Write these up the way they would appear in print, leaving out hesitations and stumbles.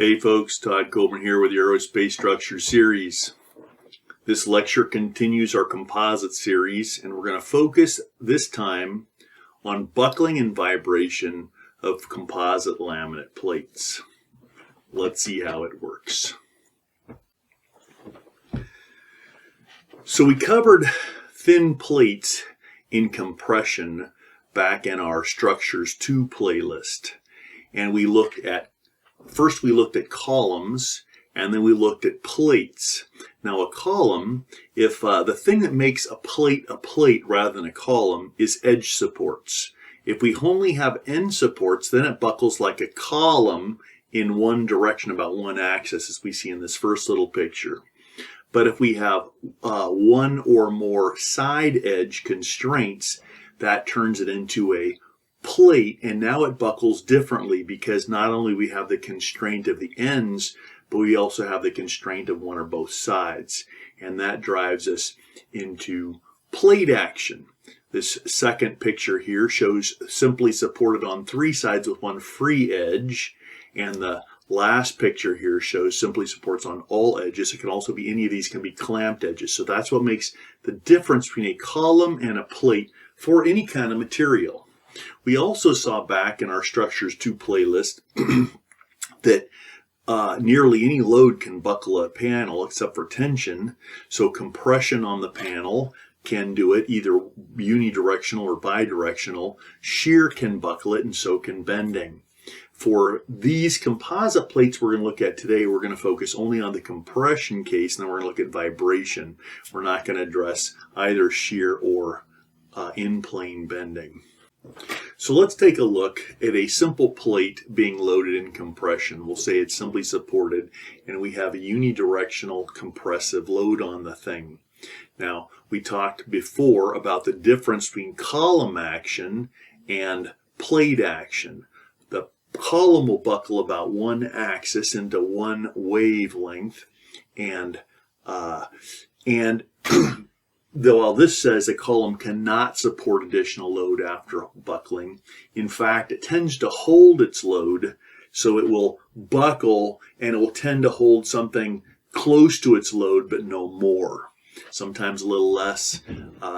Hey folks, Todd Coburn here with the Aerospace Structure series. This lecture continues our composite series, and we're going to focus this time on buckling and vibration of composite laminate plates. Let's see how it works. So we covered thin plates in compression back in our Structures 2 playlist, and we looked at First, we looked at columns, and then we looked at plates. Now, a column, if the thing that makes a plate rather than a column is edge supports. If we only have end supports, then it buckles like a column in one direction, about one axis, as we see in this first little picture. But if we have one or more side edge constraints, that turns it into a plate, and now it buckles differently because not only we have the constraint of the ends, but we also have the constraint of one or both sides, and that drives us into plate action. This second picture here shows simply supported on three sides with one free edge, and the last picture here shows simply supports on all edges. It can also be any of these can be clamped edges, so that's what makes the difference between a column and a plate for any kind of material. We also saw back in our Structures 2 playlist that nearly any load can buckle a panel except for tension. So compression on the panel can do it, either unidirectional or bidirectional. Shear can buckle it, and so can bending. For these composite plates we're going to look at today, we're going to focus only on the compression case, and then we're going to look at vibration. We're not going to address either shear or in-plane bending. So let's take a look at a simple plate being loaded in compression. We'll say it's simply supported, and we have a unidirectional compressive load on the thing. Now, we talked before about the difference between column action and plate action. The column will buckle about one axis into one wavelength, and while this says a column cannot support additional load after buckling, in fact, it tends to hold its load, so it will buckle and it will tend to hold something close to its load, but no more. Sometimes a little less,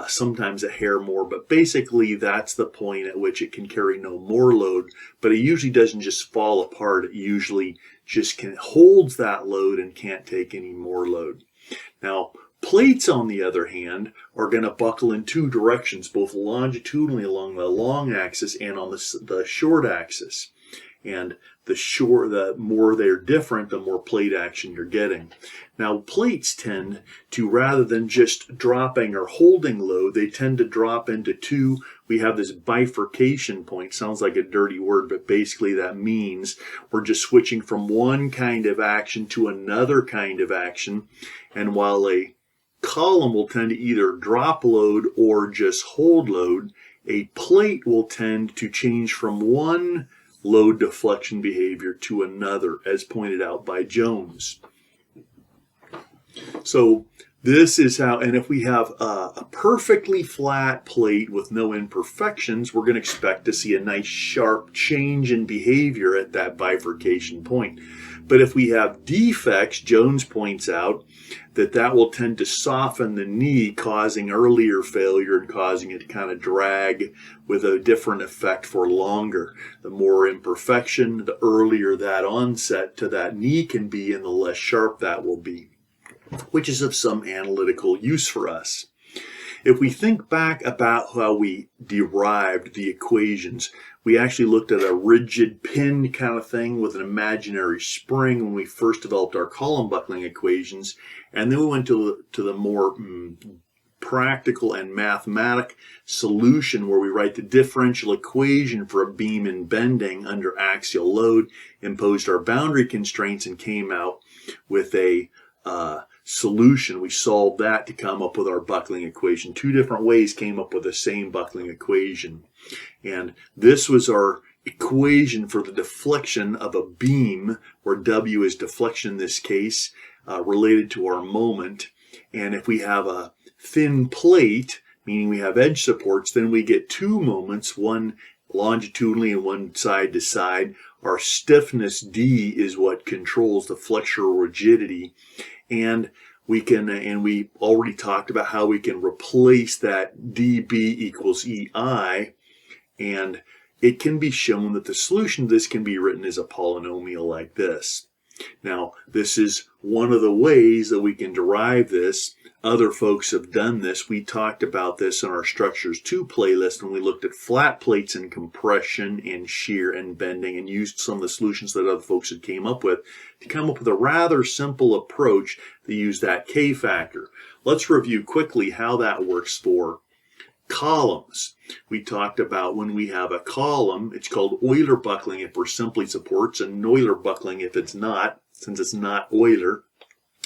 sometimes a hair more, but basically that's the point at which it can carry no more load, but it usually doesn't just fall apart. It usually just holds that load and can't take any more load. Now, plates, on the other hand, are going to buckle in two directions, both longitudinally along the long axis and on the short axis. And the more they're different, the more plate action you're getting. Now, plates tend to, rather than just dropping or holding load, they tend to drop into two. We have this bifurcation point. Sounds like a dirty word, but basically that means we're just switching from one kind of action to another kind of action. And while a column will tend to either drop load or just hold load, a plate will tend to change from one load deflection behavior to another, as pointed out by Jones. So this is how, and if we have a perfectly flat plate with no imperfections, we're going to expect to see a nice sharp change in behavior at that bifurcation point. But if we have defects, Jones points out that will tend to soften the knee, causing earlier failure and causing it to kind of drag with a different effect for longer. The more imperfection, the earlier that onset to that knee can be, and the less sharp that will be, which is of some analytical use for us. If we think back about how we derived the equations, we actually looked at a rigid pin kind of thing with an imaginary spring when we first developed our column buckling equations, and then we went to the more practical and mathematic solution where we write the differential equation for a beam in bending under axial load, imposed our boundary constraints, and came out with a solution. We solved that to come up with our buckling equation. Two different ways came up with the same buckling equation. And this was our equation for the deflection of a beam, where W is deflection in this case, related to our moment. And if we have a thin plate, meaning we have edge supports, then we get two moments, one longitudinally and one side to side. Our stiffness D is what controls the flexural rigidity, and we already talked about how we can replace that dB equals EI, and it can be shown that the solution to this can be written as a polynomial like this. Now, this is one of the ways that we can derive this. Other folks have done this. We talked about this in our Structures 2 playlist when we looked at flat plates and compression and shear and bending, and used some of the solutions that other folks had came up with to come up with a rather simple approach to use that K factor. Let's review quickly how that works for columns. We talked about when we have a column, it's called Euler buckling if we're simply supports, and Euler buckling if it's not, since it's not Euler.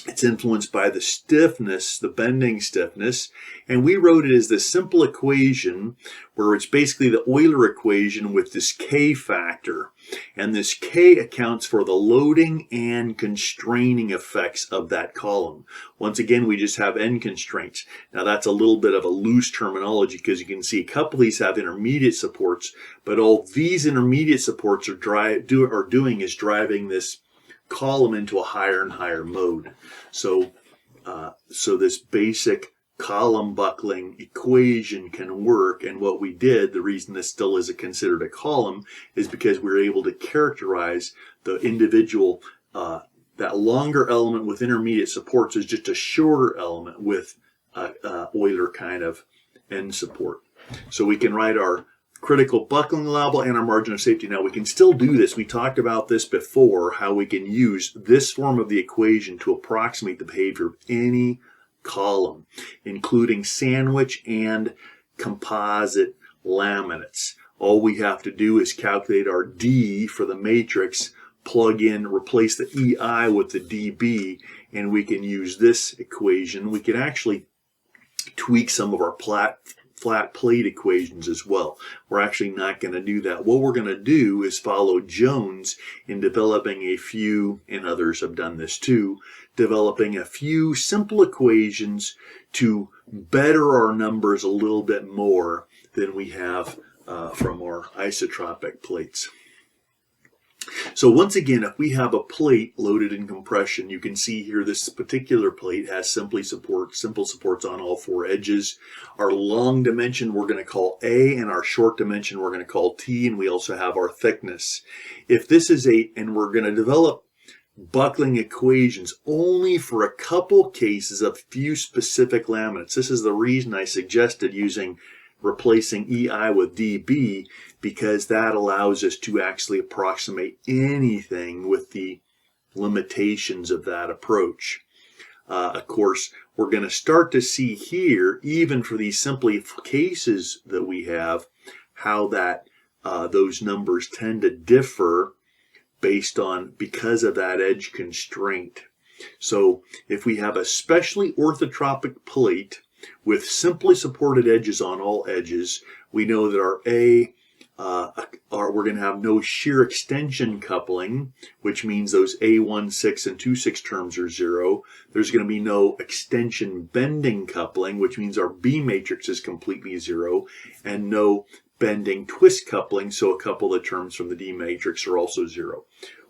It's influenced by the stiffness, the bending stiffness, and we wrote it as this simple equation where it's basically the Euler equation with this K factor. And this K accounts for the loading and constraining effects of that column. Once again, we just have end constraints. Now that's a little bit of a loose terminology because you can see a couple of these have intermediate supports, but all these intermediate supports are doing is driving this column into a higher and higher mode. So this basic column buckling equation can work, and what we did, the reason this still is considered a column, is because we were able to characterize the individual, that longer element with intermediate supports is just a shorter element with Euler kind of end support. So we can write our critical buckling allowable and our margin of safety. Now we can still do this. We talked about this before, how we can use this form of the equation to approximate the behavior of any column, including sandwich and composite laminates. All we have to do is calculate our D for the matrix, plug in, replace the EI with the dB, and we can use this equation. We can actually tweak some of our flat plate equations as well. We're actually not going to do that. What we're going to do is follow Jones in developing a few, and others have done this too, developing a few simple equations to better our numbers a little bit more than we have from our isotropic plates. So once again, if we have a plate loaded in compression, you can see here this particular plate has simple supports on all four edges. Our long dimension we're going to call A, and our short dimension we're going to call T, and we also have our thickness. If this is and we're going to develop buckling equations only for a couple cases of few specific laminates. This is the reason I suggested replacing EI with dB, because that allows us to actually approximate anything with the limitations of that approach. Of course, we're going to start to see here, even for these simple cases that we have, how that those numbers tend to differ because of that edge constraint. So if we have a specially orthotropic plate with simply supported edges on all edges, we know that our we're going to have no shear extension coupling, which means those A16 and 26 terms are 0. There's going to be no extension bending coupling, which means our B matrix is completely 0, and no bending twist coupling, so a couple of the terms from the D matrix are also 0.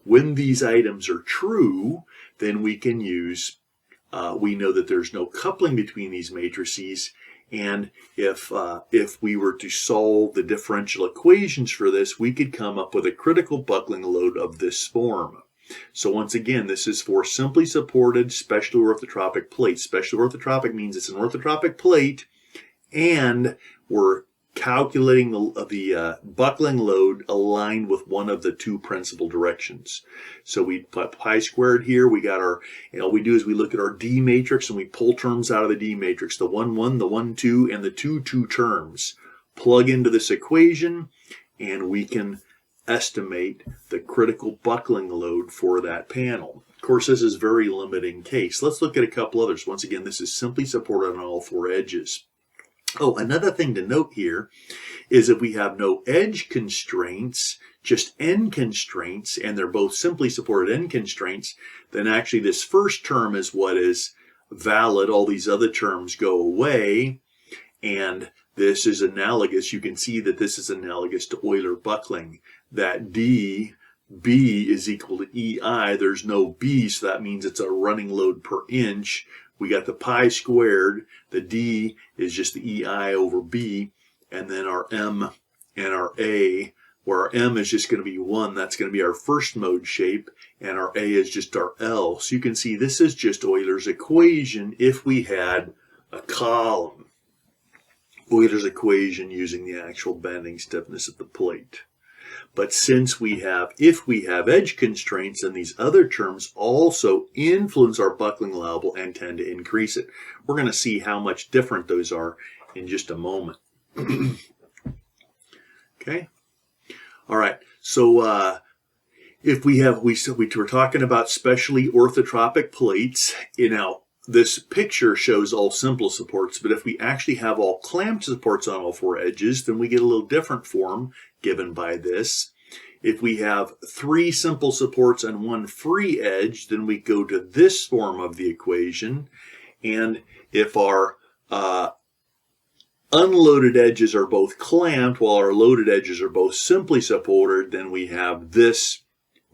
When these items are true, then we can use we know that there's no coupling between these matrices, and if we were to solve the differential equations for this, we could come up with a critical buckling load of this form. So once again, this is for simply supported special orthotropic plates. Special orthotropic means it's an orthotropic plate, and we're calculating the buckling load aligned with one of the two principal directions. So we put pi squared here. We got our, all we do is we look at our D matrix and we pull terms out of the D matrix, the 1, 1, the 1, 2, and the 2, 2 terms. Plug into this equation, and we can estimate the critical buckling load for that panel. Of course, this is very limiting case. Let's look at a couple others. Once again, this is simply supported on all four edges. Oh, another thing to note here is if we have no edge constraints, just end constraints, and they're both simply supported end constraints, then actually this first term is what is valid. All these other terms go away, and this is analogous. You can see that this is analogous to Euler buckling. That dB is equal to EI. There's no B, so that means it's a running load per inch. We got the pi squared. The D is just the EI over B. And then our M and our A, where our M is just going to be 1. That's going to be our first mode shape. And our A is just our L. So you can see this is just Euler's equation if we had a column. Euler's equation using the actual bending stiffness of the plate. But since we have, if we have edge constraints, then these other terms also influence our buckling allowable and tend to increase it. We're going to see how much different those are in just a moment. Okay. All right. So if we have, we were talking about specially orthotropic plates. Now, this picture shows all simple supports, but if we actually have all clamped supports on all 4 edges, then we get a little different form given by this. If we have 3 simple supports and 1 free edge, then we go to this form of the equation. And if our unloaded edges are both clamped while our loaded edges are both simply supported, then we have this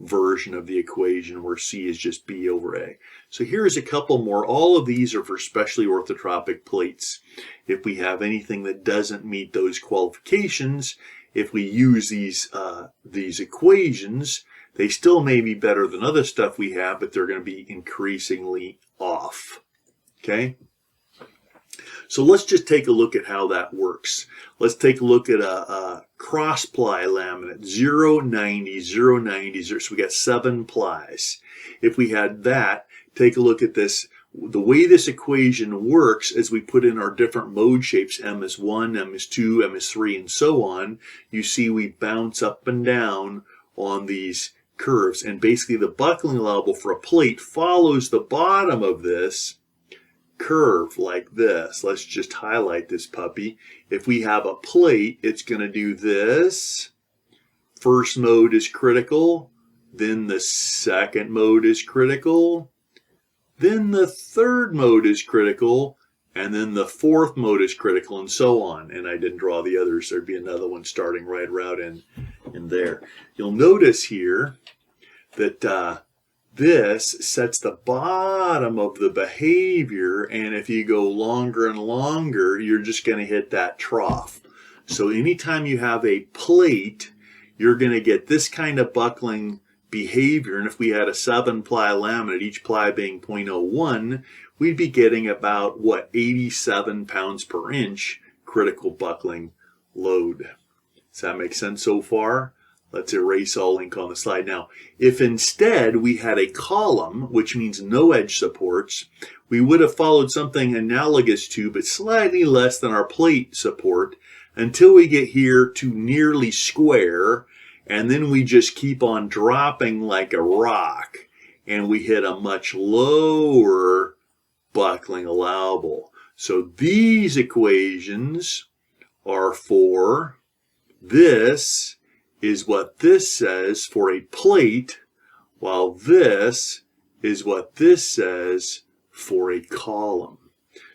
version of the equation where C is just B over A. So here's a couple more. All of these are for specially orthotropic plates. If we have anything that doesn't meet those qualifications, if we use these equations, they still may be better than other stuff we have, but they're going to be increasingly off. Okay? So let's just take a look at how that works. Let's take a look at a cross-ply laminate, 0, 90, 0, 90, 0. So we got 7 plies. If we had that, take a look at this. The way this equation works is we put in our different mode shapes, M is 1, M is 2, M is 3, and so on. You see we bounce up and down on these curves. And basically the buckling allowable for a plate follows the bottom of this curve like this. Let's just highlight this puppy. If we have a plate, it's going to do this. First mode is critical. Then the second mode is critical. Then the third mode is critical. And then the fourth mode is critical, and so on. And I didn't draw the others. There'd be another one starting right around in there. You'll notice here that this sets the bottom of the behavior, and if you go longer and longer, you're just going to hit that trough. So anytime you have a plate, you're going to get this kind of buckling behavior. And if we had a 7-ply laminate, each ply being 0.01, we'd be getting about, 87 pounds per inch critical buckling load. Does that make sense so far? Let's erase all ink on the slide. Now, if instead we had a column, which means no edge supports, we would have followed something analogous to, but slightly less than our plate support, until we get here to nearly square, and then we just keep on dropping like a rock, and we hit a much lower buckling allowable. So these equations are for this is what this says for a plate, while this is what this says for a column.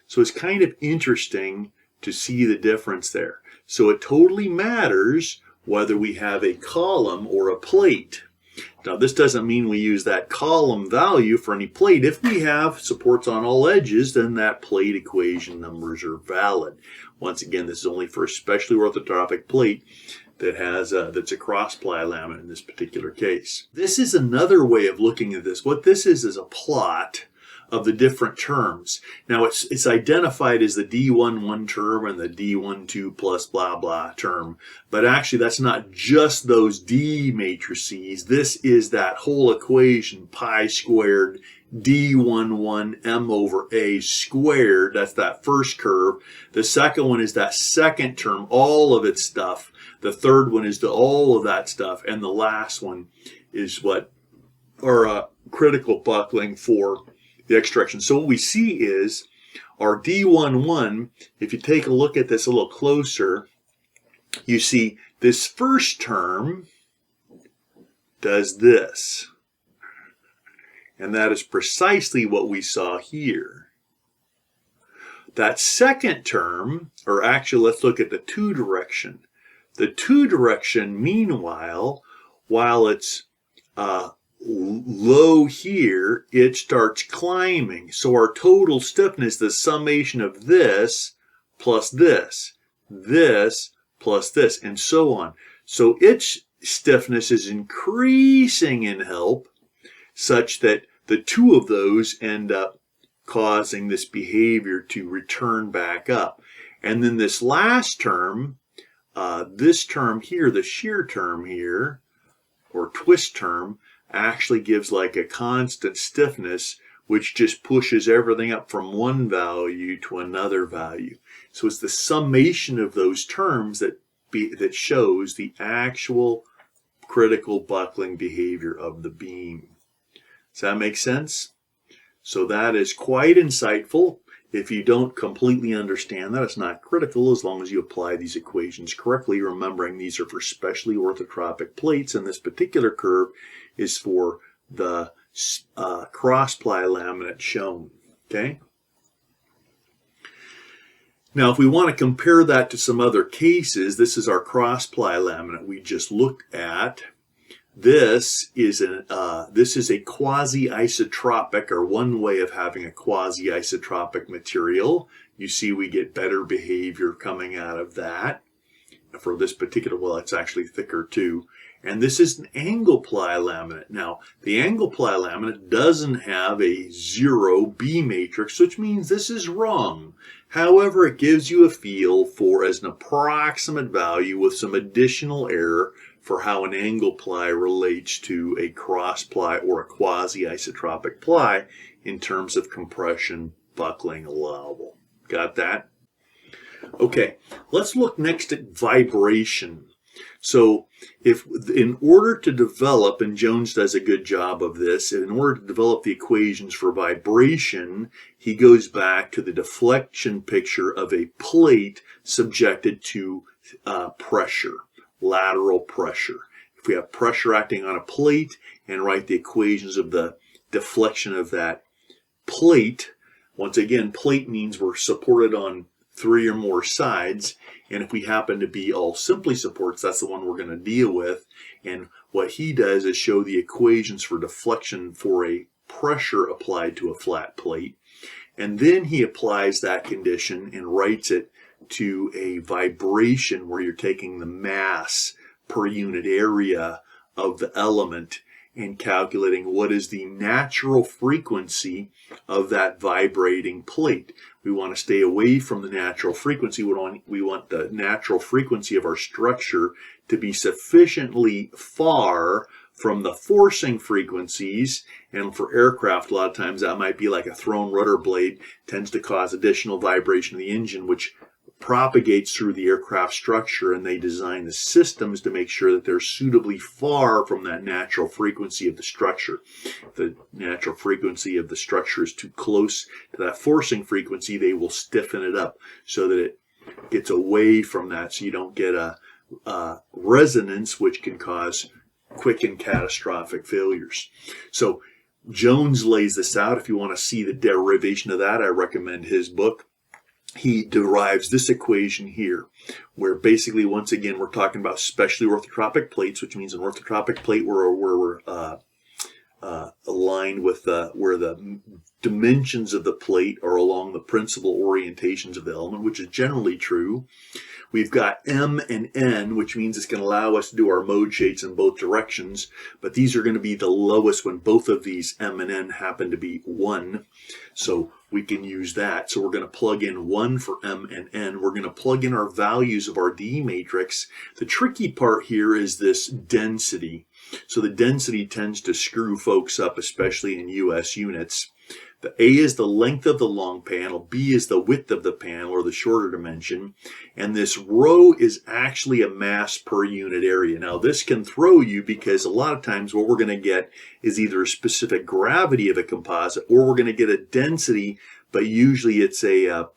So it's kind of interesting to see the difference there. So it totally matters whether we have a column or a plate. Now this doesn't mean we use that column value for any plate. If we have supports on all edges, then that plate equation numbers are valid. Once again, this is only for a specially orthotropic plate that has that's a cross-ply laminate in this particular case. This is another way of looking at this. What this is a plot of the different terms. Now it's identified as the D11 term and the D12 plus blah blah term, but actually that's not just those D matrices. This is that whole equation, pi squared D11 M over A squared. That's that first curve. The second one is that second term, all of its stuff. The third one is all of that stuff, and the last one is what our critical buckling for the X direction. So what we see is our D11, if you take a look at this a little closer, you see this first term does this. And that is precisely what we saw here. that second term, or actually let's look at the two direction. The two direction, meanwhile, while it's low here, it starts climbing. So our total stiffness, the summation of this plus this plus this, and so on. So its stiffness is increasing in help, such that the two of those end up causing this behavior to return back up. And then this last term, this term here, the shear term here, or twist term, actually gives like a constant stiffness, which just pushes everything up from one value to another value. So it's the summation of those terms that shows the actual critical buckling behavior of the beam. Does that make sense? So that is quite insightful. If you don't completely understand that, it's not critical as long as you apply these equations correctly, remembering these are for specially orthotropic plates, and this particular curve is for the cross-ply laminate shown. Okay? Now, if we want to compare that to some other cases, this is our cross-ply laminate we just looked at. This is a quasi-isotropic, or one way of having a quasi-isotropic material. You see we get better behavior coming out of that. For this particular, well, it's actually thicker too. And this is an angle ply laminate. Now, the angle ply laminate doesn't have a 0 B matrix, which means this is wrong. However, it gives you a feel for as an approximate value with some additional error for how an angle ply relates to a cross ply or a quasi-isotropic ply in terms of compression, buckling allowable. Got that? Okay, let's look next at vibration. So in order to develop, and Jones does a good job of this, in order to develop the equations for vibration, he goes back to the deflection picture of a plate subjected to pressure, lateral pressure. If we have pressure acting on a plate and write the equations of the deflection of that plate, once again, plate means we're supported on 3 or more sides, and if we happen to be all simply supports, that's the one we're going to deal with. And what he does is show the equations for deflection for a pressure applied to a flat plate, and then he applies that condition and writes it to a vibration where you're taking the mass per unit area of the element and calculating what is the natural frequency of that vibrating plate. We want to stay away from the natural frequency. We want the natural frequency of our structure to be sufficiently far from the forcing frequencies, and for aircraft a lot of times that might be like a thrown rudder blade, tends to cause additional vibration of the engine, which propagates through the aircraft structure, and they design the systems to make sure that they're suitably far from that natural frequency of the structure. If the natural frequency of the structure is too close to that forcing frequency, they will stiffen it up so that it gets away from that, so you don't get a resonance, which can cause quick and catastrophic failures. So Jones lays this out. If you want to see the derivation of that, I recommend his book. He derives this equation here, where basically, once again, we're talking about specially orthotropic plates, which means an orthotropic plate where we're aligned with where the dimensions of the plate are along the principal orientations of the element, which is generally true. We've got M and N, which means it's going to allow us to do our mode shades in both directions, but these are going to be the lowest when both of these M and N happen to be 1. So we can use that. So we're going to plug in 1 for M and N. We're going to plug in our values of our D matrix. The tricky part here is this density. So the density tends to screw folks up, especially in US units. The A is the length of the long panel, B is the width of the panel, or the shorter dimension, and this rho is actually a mass per unit area. Now this can throw you because a lot of times what we're going to get is either a specific gravity of a composite, or we're going to get a density, but usually it's a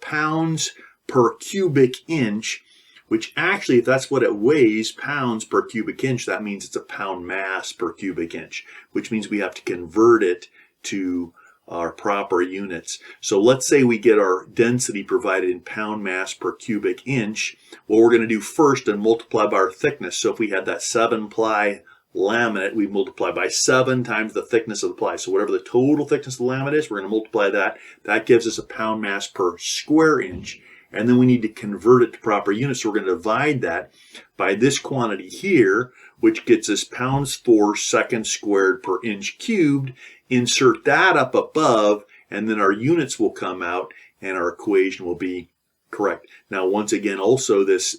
pounds per cubic inch, which actually, if that's what it weighs, pounds per cubic inch, that means it's a pound mass per cubic inch, which means we have to convert it to our proper units. So let's say we get our density provided in pound mass per cubic inch. What we're going to do first and multiply by our thickness. So if we had that 7-ply laminate, we multiply by 7 times the thickness of the ply. So whatever the total thickness of the laminate is, we're going to multiply that. That gives us a pound mass per square inch. And then we need to convert it to proper units. So we're going to divide that by this quantity here, which gets us pounds for second squared per inch cubed. Insert that up above, and then our units will come out, and our equation will be correct. Now, once again, also this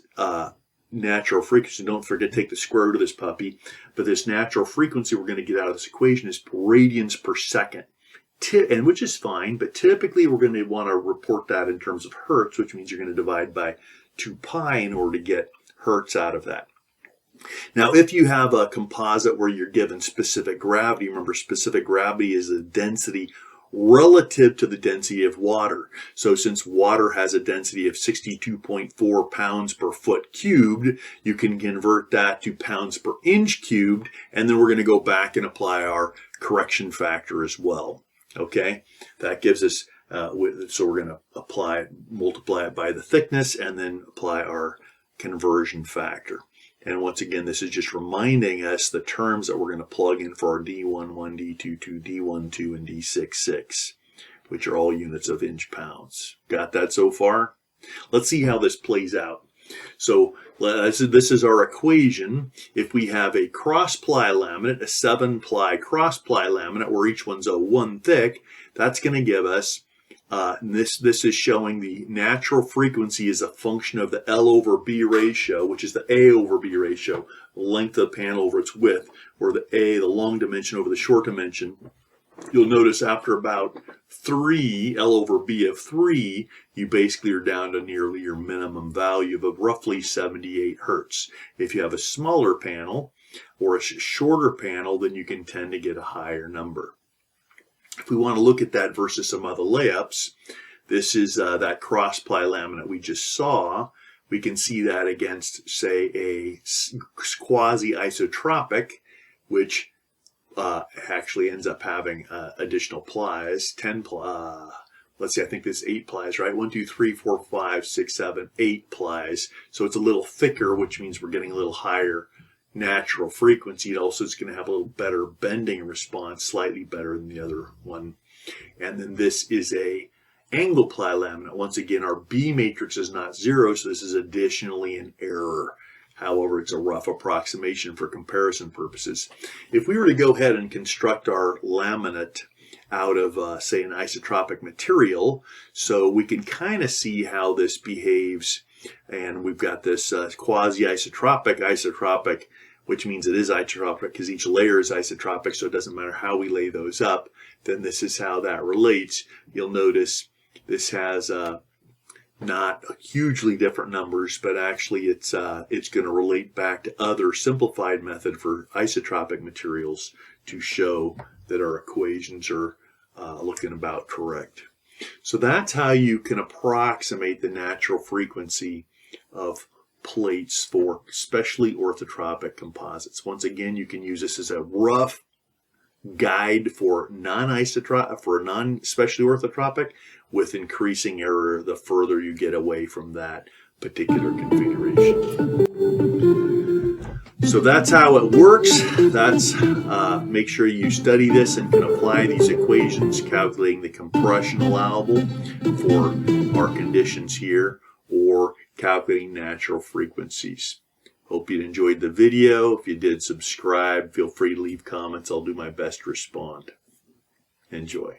natural frequency, don't forget to take the square root of this puppy, but this natural frequency we're going to get out of this equation is radians per second. And which is fine, but typically we're going to want to report that in terms of hertz, which means you're going to divide by 2 pi in order to get hertz out of that. Now, if you have a composite where you're given specific gravity, remember specific gravity is the density relative to the density of water. So since water has a density of 62.4 pounds per foot cubed, you can convert that to pounds per inch cubed, and then we're going to go back and apply our correction factor as well. Okay, that gives us, so we're going to multiply it by the thickness, and then apply our conversion factor. And once again, this is just reminding us the terms that we're going to plug in for our D11, D22, D12, and D66, which are all units of inch pounds. Got that so far? Let's see how this plays out. So this is our equation. If we have a cross-ply laminate, a 7-ply cross-ply laminate, where each one's a 1 thick, that's going to give us, this is showing the natural frequency is a function of the L over B ratio, which is the A over B ratio, the length of the panel over its width, or the A, the long dimension over the short dimension. You'll notice after about 3, L over B of 3, you basically are down to nearly your minimum value of roughly 78 hertz. If you have a smaller panel or a shorter panel, then you can tend to get a higher number. If we want to look at that versus some other layups, this is that cross-ply laminate we just saw. We can see that against, say, a quasi-isotropic, which actually ends up having additional plies, 10 plies. Let's see, I think this is 8 plies, right? 1, 2, 3, 4, 5, 6, 7, 8 plies. So it's a little thicker, which means we're getting a little higher natural frequency. It also is going to have a little better bending response, slightly better than the other one. And then this is a angle ply laminate. Once again, our B matrix is not 0, so this is additionally an error. However, it's a rough approximation for comparison purposes. If we were to go ahead and construct our laminate out of, say, an isotropic material, so we can kind of see how this behaves. And we've got this quasi-isotropic, which means it is isotropic because each layer is isotropic, so it doesn't matter how we lay those up. Then this is how that relates. You'll notice this has not hugely different numbers, but actually it's going to relate back to other simplified method for isotropic materials to show that our equations are looking about correct. So that's how you can approximate the natural frequency of plates for especially orthotropic composites. Once again, you can use this as a rough guide for non-especially orthotropic, with increasing error the further you get away from that particular configuration. So that's how it works. That's make sure you study this and can apply these equations, calculating the compression allowable for our conditions here, or calculating natural frequencies. Hope you enjoyed the video. If you did, subscribe. Feel free to leave comments. I'll do my best to respond. Enjoy.